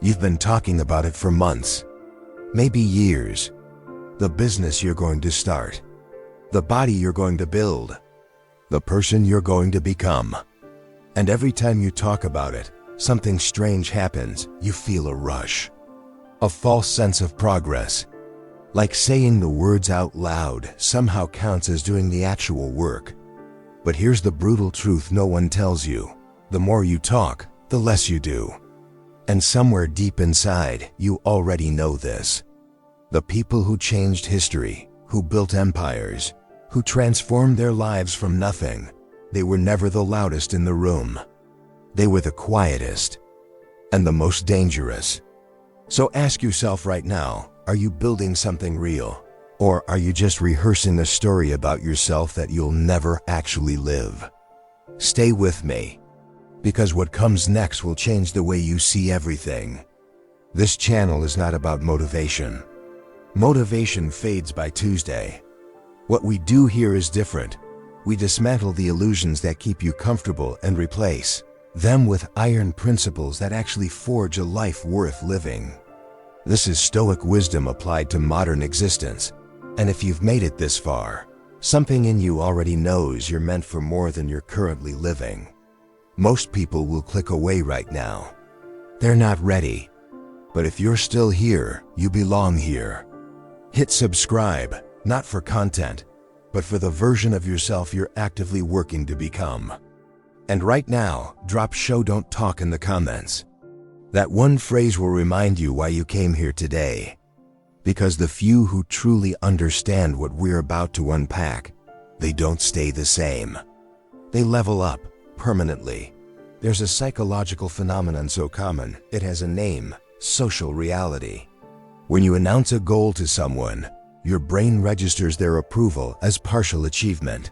You've been talking about it for months, maybe years. The business you're going to start, the body you're going to build, the person you're going to become. And every time you talk about it, something strange happens. You feel a rush, a false sense of progress. Like saying the words out loud somehow counts as doing the actual work. But here's the brutal truth no one tells you. The more you talk, the less you do. And somewhere deep inside, you already know this. The people who changed history, who built empires, who transformed their lives from nothing, they were never the loudest in the room. They were the quietest and the most dangerous. So ask yourself right now, are you building something real? Or are you just rehearsing a story about yourself that you'll never actually live? Stay with me, because what comes next will change the way you see everything. This channel is not about motivation. Motivation fades by Tuesday. What we do here is different. We dismantle the illusions that keep you comfortable and replace them with iron principles that actually forge a life worth living. This is Stoic wisdom applied to modern existence. And if you've made it this far, something in you already knows you're meant for more than you're currently living. Most people will click away right now. They're not ready. But if you're still here, you belong here. Hit subscribe, not for content, but for the version of yourself you're actively working to become. And right now, drop "show don't talk" in the comments. That one phrase will remind you why you came here today. Because the few who truly understand what we're about to unpack, they don't stay the same. They level up, permanently. There's a psychological phenomenon so common, it has a name: social reality. When you announce a goal to someone, your brain registers their approval as partial achievement.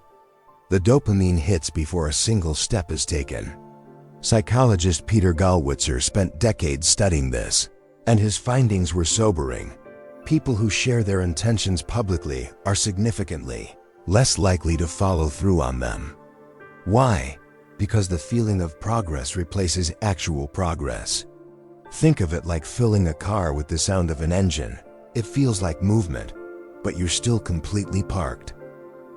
The dopamine hits before a single step is taken. Psychologist Peter Gallwitzer spent decades studying this, and his findings were sobering. People who share their intentions publicly are significantly less likely to follow through on them. Why? Because the feeling of progress replaces actual progress. Think of it like filling a car with the sound of an engine. It feels like movement, but you're still completely parked.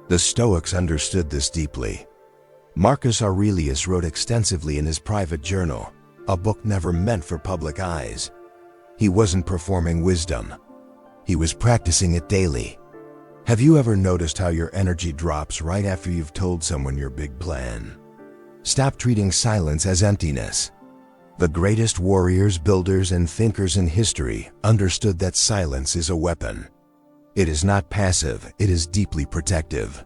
The Stoics understood this deeply. Marcus Aurelius wrote extensively in his private journal, a book never meant for public eyes. He wasn't performing wisdom. He was practicing it daily. Have you ever noticed how your energy drops right after you've told someone your big plan? Stop treating silence as emptiness. The greatest warriors, builders, and thinkers in history understood that silence is a weapon. It is not passive, it is deeply protective.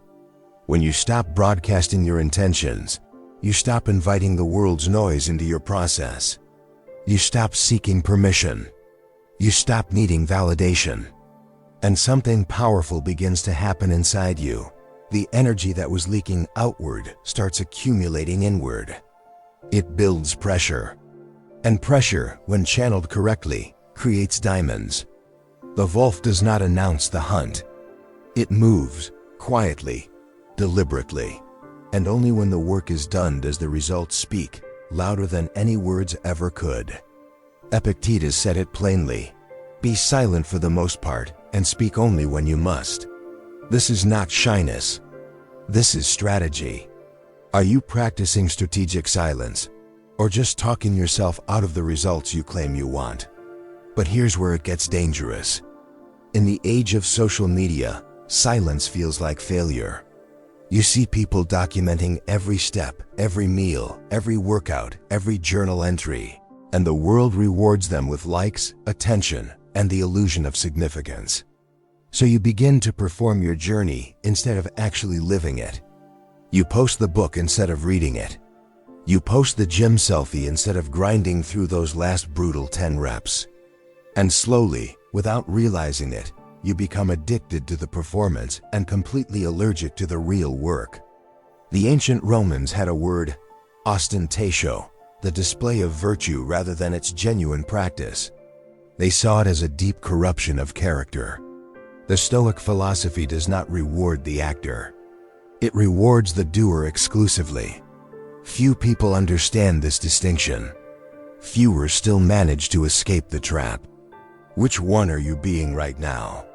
When you stop broadcasting your intentions, you stop inviting the world's noise into your process. You stop seeking permission. You stop needing validation. And something powerful begins to happen inside you. The energy that was leaking outward starts accumulating inward. It builds pressure. And pressure, when channeled correctly, creates diamonds. The wolf does not announce the hunt. It moves, quietly, deliberately. And only when the work is done does the result speak, louder than any words ever could. Epictetus said it plainly: be silent for the most part, and speak only when you must. This is not shyness. This is strategy. Are you practicing strategic silence, or just talking yourself out of the results you claim you want? But here's where it gets dangerous. In the age of social media, silence feels like failure. You see people documenting every step, every meal, every workout, every journal entry, and the world rewards them with likes, attention, and the illusion of significance. So you begin to perform your journey instead of actually living it. You post the book instead of reading it. You post the gym selfie instead of grinding through those last brutal 10 reps. And slowly, without realizing it, you become addicted to the performance and completely allergic to the real work. The ancient Romans had a word, ostentatio, the display of virtue rather than its genuine practice. They saw it as a deep corruption of character. The Stoic philosophy does not reward the actor. It rewards the doer exclusively. Few people understand this distinction. Fewer still manage to escape the trap. Which one are you being right now?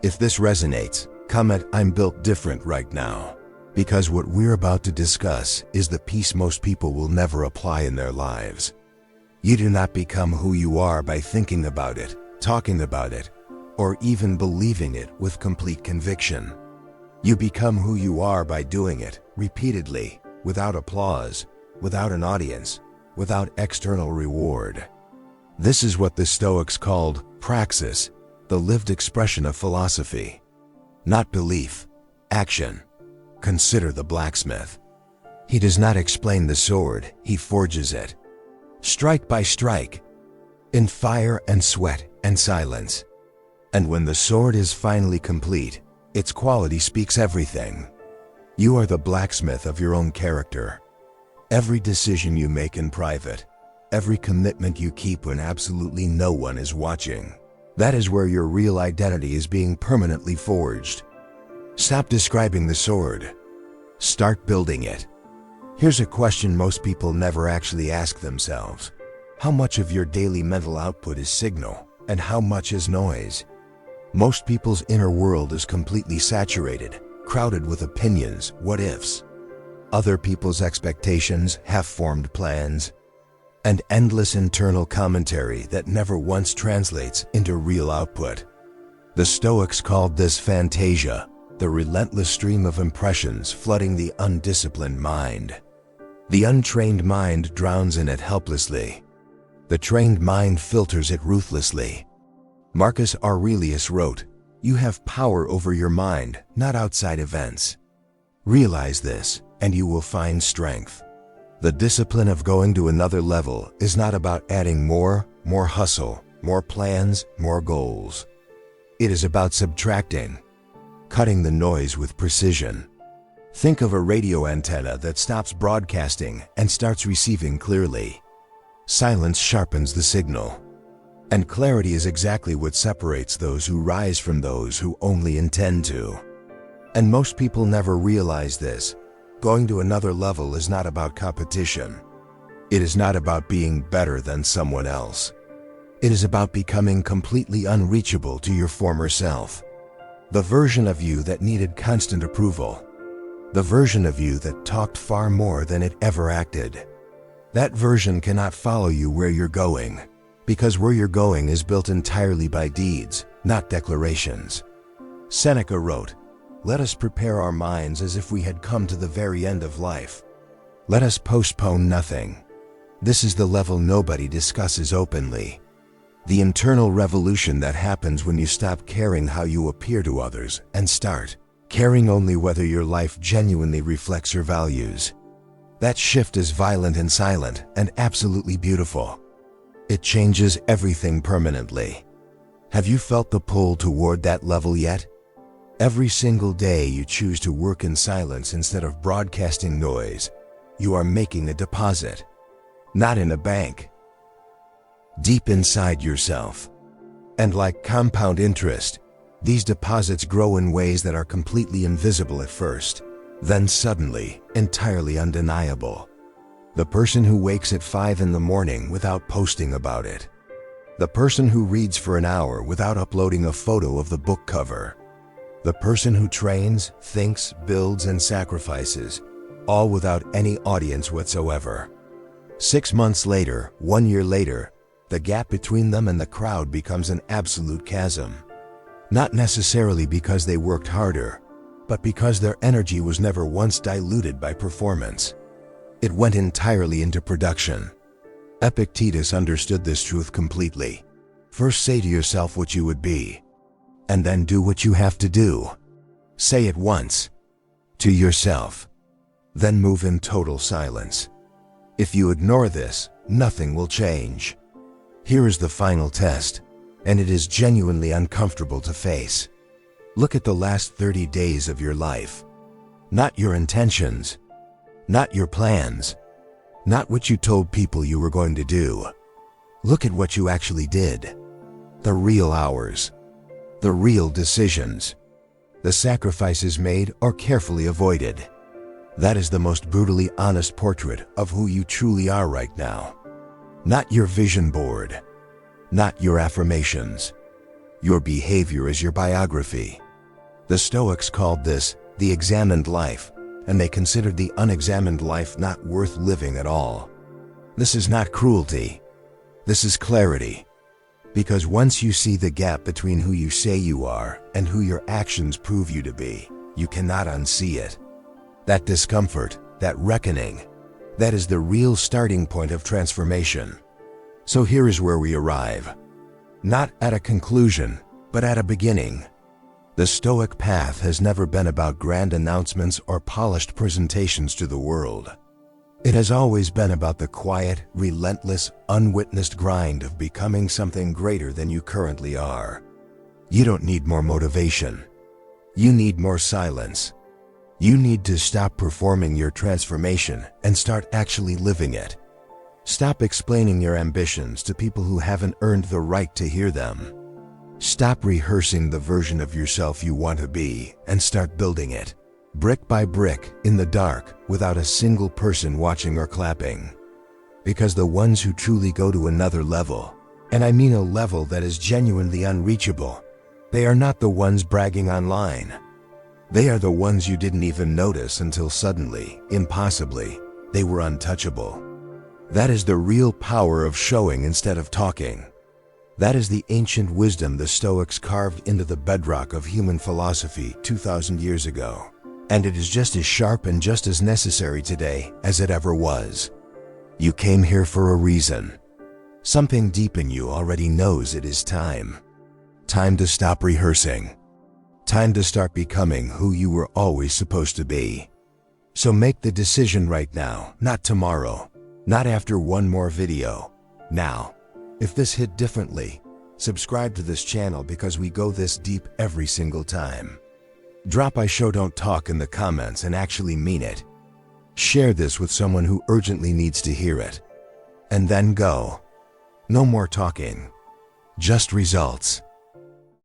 If this resonates, comment "I'm built different right now," because what we're about to discuss is the piece most people will never apply in their lives. You do not become who you are by thinking about it, talking about it, or even believing it with complete conviction. You become who you are by doing it repeatedly, without applause, without an audience, without external reward. This is what the Stoics called praxis, the lived expression of philosophy. Not belief, action. Consider the blacksmith. He does not explain the sword, he forges it. Strike by strike, in fire and sweat and silence. And when the sword is finally complete, its quality speaks everything. You are the blacksmith of your own character. Every decision you make in private, every commitment you keep when absolutely no one is watching, that is where your real identity is being permanently forged. Stop describing the sword. Start building it. Here's a question most people never actually ask themselves. How much of your daily mental output is signal, and how much is noise? Most people's inner world is completely saturated, crowded with opinions, what-ifs. Other people's expectations, half-formed plans, and endless internal commentary that never once translates into real output. The Stoics called this fantasia, the relentless stream of impressions flooding the undisciplined mind. The untrained mind drowns in it helplessly. The trained mind filters it ruthlessly. Marcus Aurelius wrote, "You have power over your mind, not outside events." Realize this, and you will find strength. The discipline of going to another level is not about adding more hustle, more plans, more goals. It is about subtracting, cutting the noise with precision. Think of a radio antenna that stops broadcasting and starts receiving clearly. Silence sharpens the signal. And clarity is exactly what separates those who rise from those who only intend to. And most people never realize this. Going to another level is not about competition. It is not about being better than someone else. It is about becoming completely unreachable to your former self. The version of you that needed constant approval. The version of you that talked far more than it ever acted. That version cannot follow you where you're going, because where you're going is built entirely by deeds, not declarations. Seneca wrote, "Let us prepare our minds as if we had come to the very end of life. Let us postpone nothing." This is the level nobody discusses openly. The internal revolution that happens when you stop caring how you appear to others and start caring only whether your life genuinely reflects your values. That shift is violent and silent and absolutely beautiful. It changes everything permanently. Have you felt the pull toward that level yet? Every single day you choose to work in silence instead of broadcasting noise, you are making a deposit. Not in a bank. Deep inside yourself. And like compound interest, these deposits grow in ways that are completely invisible at first, then suddenly, entirely undeniable. The person who wakes at 5 in the morning without posting about it. The person who reads for an hour without uploading a photo of the book cover. The person who trains, thinks, builds, and sacrifices, all without any audience whatsoever. 6 months later, 1 year later, the gap between them and the crowd becomes an absolute chasm. Not necessarily because they worked harder, but because their energy was never once diluted by performance. It went entirely into production. Epictetus understood this truth completely. First say to yourself what you would be, and then do what you have to do. Say it once, to yourself, then move in total silence. If you ignore this, nothing will change. Here is the final test, and it is genuinely uncomfortable to face. Look at the last 30 days of your life. Not your intentions, not your plans, not what you told people you were going to do. Look at what you actually did. The real hours, the real decisions, the sacrifices made or carefully avoided. That is the most brutally honest portrait of who you truly are right now. not your vision board, not your affirmations. Your behavior is your biography. The Stoics called this the examined life, and they considered the unexamined life not worth living at all. This is not cruelty. This is clarity. Because once you see the gap between who you say you are and who your actions prove you to be, you cannot unsee it. That discomfort, that reckoning, that is the real starting point of transformation. So here is where we arrive. Not at a conclusion, but at a beginning. The Stoic path has never been about grand announcements or polished presentations to the world. It has always been about the quiet, relentless, unwitnessed grind of becoming something greater than you currently are. You don't need more motivation. You need more silence. You need to stop performing your transformation and start actually living it. Stop explaining your ambitions to people who haven't earned the right to hear them. Stop rehearsing the version of yourself you want to be and start building it, brick by brick, in the dark, without a single person watching or clapping. Because the ones who truly go to another level, and I mean a level that is genuinely unreachable, they are not the ones bragging online. They are the ones you didn't even notice until suddenly, impossibly, they were untouchable. That is the real power of showing instead of talking. That is the ancient wisdom the Stoics carved into the bedrock of human philosophy 2,000 years ago. And it is just as sharp and just as necessary today as it ever was. You came here for a reason. Something deep in you already knows it is time. Time to stop rehearsing. Time to start becoming who you were always supposed to be. So make the decision right now, not tomorrow, not after one more video. Now. If this hit differently, subscribe to this channel because we go this deep every single time. Drop "I show don't talk" in the comments and actually mean it. Share this with someone who urgently needs to hear it. And then go. No more talking. Just results.